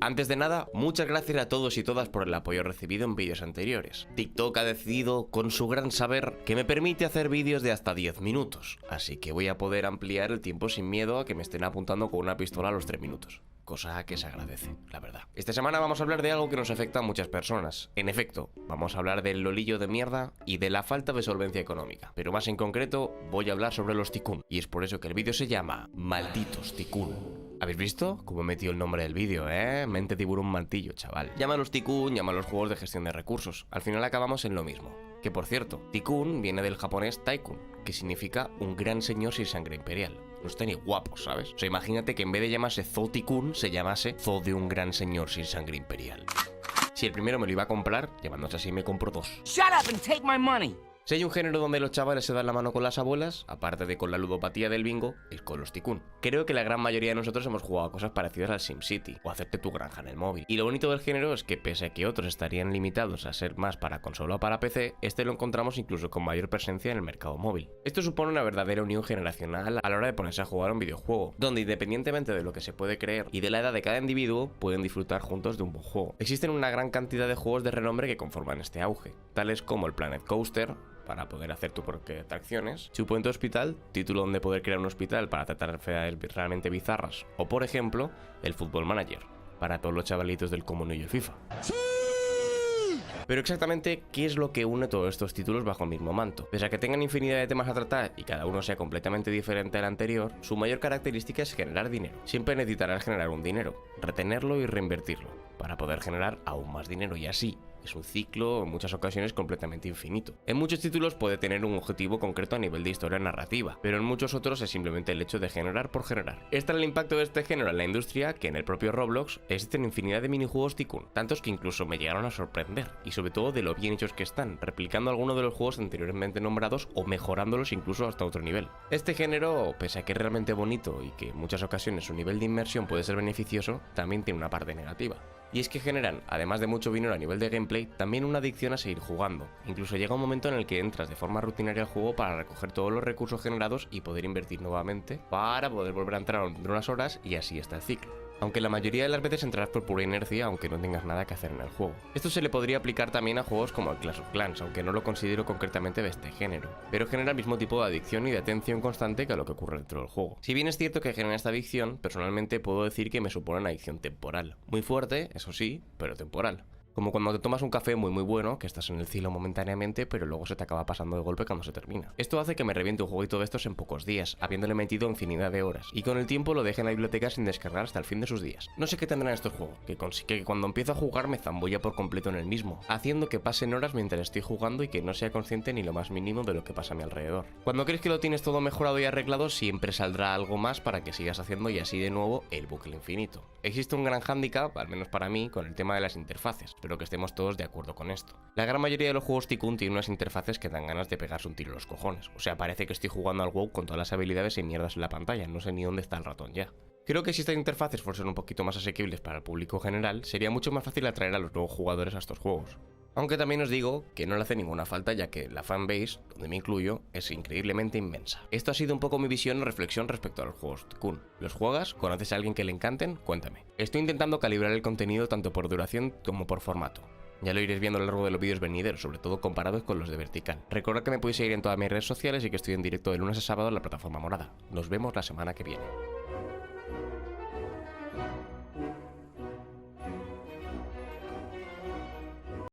Antes de nada, muchas gracias a todos y todas por el apoyo recibido en vídeos anteriores. TikTok ha decidido, con su gran saber, que me permite hacer vídeos de hasta 10 minutos, así que voy a poder ampliar el tiempo sin miedo a que me estén apuntando con una pistola a los 3 minutos. Cosa que se agradece, la verdad. Esta semana vamos a hablar de algo que nos afecta a muchas personas. En efecto, vamos a hablar del lolillo de mierda y de la falta de solvencia económica. Pero más en concreto, voy a hablar sobre los Tycoon. Y es por eso que el vídeo se llama Malditos Tycoon. ¿Habéis visto cómo he metido el nombre del vídeo, Mente tiburón martillo, chaval. Llámalos Tycoon, llámalos juegos de gestión de recursos. Al final acabamos en lo mismo. Que por cierto, Tycoon viene del japonés Tycoon, que significa un gran señor sin sangre imperial. No está ni guapo, ¿sabes? O sea, imagínate que en vez de llamarse Zoo Tycoon, se llamase Zoo de un gran señor sin sangre imperial. Si el primero me lo iba a comprar, llamándose así me compro dos. Shut up and take my money. Si hay un género donde los chavales se dan la mano con las abuelas, aparte de con la ludopatía del bingo, es con los Tycoon. Creo que la gran mayoría de nosotros hemos jugado a cosas parecidas al SimCity, o hacerte tu granja en el móvil. Y lo bonito del género es que pese a que otros estarían limitados a ser más para consola o para PC, este lo encontramos incluso con mayor presencia en el mercado móvil. Esto supone una verdadera unión generacional a la hora de ponerse a jugar a un videojuego, donde independientemente de lo que se puede creer y de la edad de cada individuo, pueden disfrutar juntos de un buen juego. Existen una gran cantidad de juegos de renombre que conforman este auge, tales como el Planet Coaster, para poder hacer tu propia atracciones, Two Point Hospital, título donde poder crear un hospital para tratar enfermedades realmente bizarras, o por ejemplo, el Football Manager, para todos los chavalitos del comunillo FIFA. Pero exactamente, ¿qué es lo que une todos estos títulos bajo el mismo manto? Pese a que tengan infinidad de temas a tratar y cada uno sea completamente diferente al anterior, su mayor característica es generar dinero. Siempre necesitarás generar un dinero, retenerlo y reinvertirlo, para poder generar aún más dinero y así. Es un ciclo en muchas ocasiones completamente infinito. En muchos títulos puede tener un objetivo concreto a nivel de historia narrativa, pero en muchos otros es simplemente el hecho de generar por generar. Este es el impacto de este género en la industria, que en el propio Roblox existen infinidad de minijuegos Tycoon, tantos que incluso me llegaron a sorprender, y sobre todo de lo bien hechos que están, replicando algunos de los juegos anteriormente nombrados o mejorándolos incluso hasta otro nivel. Este género, pese a que es realmente bonito y que en muchas ocasiones su nivel de inmersión puede ser beneficioso, también tiene una parte negativa. Y es que generan, además de mucho dinero a nivel de gameplay, también una adicción a seguir jugando. Incluso llega un momento en el que entras de forma rutinaria al juego para recoger todos los recursos generados y poder invertir nuevamente para poder volver a entrar dentro de unas horas y así está el ciclo. Aunque la mayoría de las veces entrarás por pura inercia, aunque no tengas nada que hacer en el juego. Esto se le podría aplicar también a juegos como el Clash of Clans, aunque no lo considero concretamente de este género, pero genera el mismo tipo de adicción y de atención constante que a lo que ocurre dentro del juego. Si bien es cierto que genera esta adicción, personalmente puedo decir que me supone una adicción temporal. Muy fuerte, eso sí, pero temporal. Como cuando te tomas un café muy bueno, que estás en el cielo momentáneamente, pero luego se te acaba pasando de golpe cuando se termina. Esto hace que me reviente un jueguito de estos en pocos días, habiéndole metido infinidad de horas, y con el tiempo lo deje en la biblioteca sin descargar hasta el fin de sus días. No sé qué tendrán estos juegos, que cuando empiezo a jugar me zambulla por completo en el mismo, haciendo que pasen horas mientras estoy jugando y que no sea consciente ni lo más mínimo de lo que pasa a mi alrededor. Cuando crees que lo tienes todo mejorado y arreglado, siempre saldrá algo más para que sigas haciendo y así de nuevo el bucle infinito. Existe un gran hándicap, al menos para mí, con el tema de las interfaces, pero que estemos todos de acuerdo con esto. La gran mayoría de los juegos Tycoon tienen unas interfaces que dan ganas de pegarse un tiro en los cojones. O sea, parece que estoy jugando al WoW con todas las habilidades y mierdas en la pantalla, no sé ni dónde está el ratón ya. Creo que si estas interfaces fuesen un poquito más asequibles para el público general, sería mucho más fácil atraer a los nuevos jugadores a estos juegos. Aunque también os digo que no le hace ninguna falta, ya que la fanbase, donde me incluyo, es increíblemente inmensa. Esto ha sido un poco mi visión o reflexión respecto a los juegos Tycoon. ¿Los juegas? ¿Conoces a alguien que le encanten? Cuéntame. Estoy intentando calibrar el contenido tanto por duración como por formato. Ya lo iréis viendo a lo largo de los vídeos venideros, sobre todo comparados con los de vertical. Recordad que me podéis seguir en todas mis redes sociales y que estoy en directo de lunes a sábado en la plataforma morada. Nos vemos la semana que viene.